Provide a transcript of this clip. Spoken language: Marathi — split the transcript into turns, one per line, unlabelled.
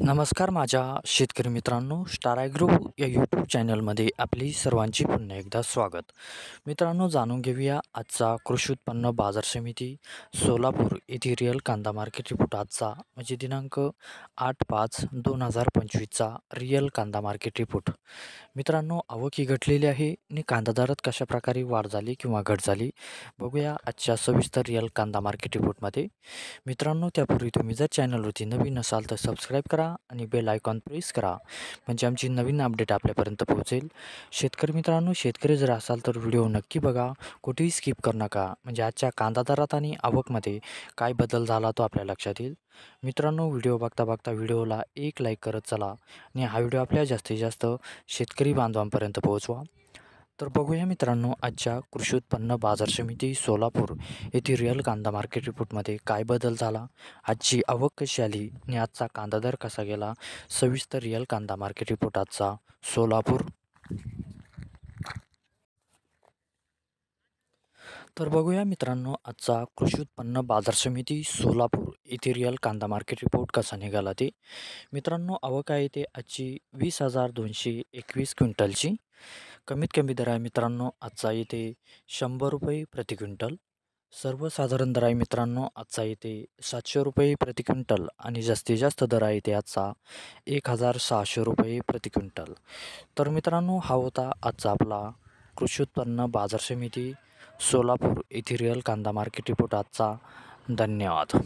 नमस्कार माझ्या शेतकरी मित्रांनो, स्टार ॲग्रो या यूट्यूब चॅनलमध्ये आपली सर्वांची पुन्हा एकदा स्वागत. मित्रांनो, जाणून घेऊया आजचा कृषी उत्पन्न बाजार समिती सोलापूर येथील रिअल कांदा मार्केट रिपोर्ट आजचा म्हणजे दिनांक 8/5/2025चा रिअल कांदा मार्केट रिपोर्ट. मित्रांनो, आवक ही घटलेली आहे आणि कांदा दरात कशाप्रकारे वाढ झाली किंवा घट झाली बघूया आजच्या सविस्तर रिअल कांदा मार्केट रिपोर्टमध्ये. मित्रांनो, त्यापूर्वी तुम्ही जर चॅनलवरती नवीन असाल तर सबस्क्राईब करा आणि बेल आयकॉन प्रेस करा म्हणजे आमची नवीन अपडेट आपल्यापर्यंत पोहोचेल. शेतकरी मित्रांनो, शेतकरी जर असाल तर व्हिडिओ नक्की बघा, कुठेही स्किप करू नका म्हणजे आजच्या कांदा दरात आणि आवकमध्ये काय बदल झाला तो आपल्या लक्षात येईल. मित्रांनो, व्हिडिओ बघता बघता व्हिडिओला एक लाईक करत चला आणि हा व्हिडिओ आपल्या जास्तीत जास्त शेतकरी बांधवांपर्यंत पोहोचवा. तर बघूया मित्रांनो, आजच्या कृषी उत्पन्न बाजार समिती सोलापूर येथील रिअल कांदा मार्केट रिपोर्टमध्ये काय बदल झाला, आजची आवक कशी आली आणि आजचा कांदा दर कसा गेला. सविस्तर रिअल कांदा मार्केट रिपोर्ट आजचा सोलापूर. तर बघूया मित्रांनो, आजचा कृषी उत्पन्न बाजार समिती सोलापूर येथे रिअल कांदा मार्केट रिपोर्ट कसा निघाला ते. मित्रांनो, आवक आहे ते आजची 20,221 क्विंटलची. कमीत कमी दर आहे मित्रांनो आजचा येथे 100 रुपये प्रति क्विंटल. सर्वसाधारण दर आहे मित्रांनो आजचा येथे 700 रुपये प्रति क्विंटल आणि जास्तीत जास्त दर आहे ते आजचा 1,600 रुपये प्रति क्विंटल. तर मित्रांनो, हा होता आजचा आपला कृषी उत्पन्न बाजार समिती सोलापूर येथील रिअल कांदा मार्केट रिपोर्ट आजचा. धन्यवाद.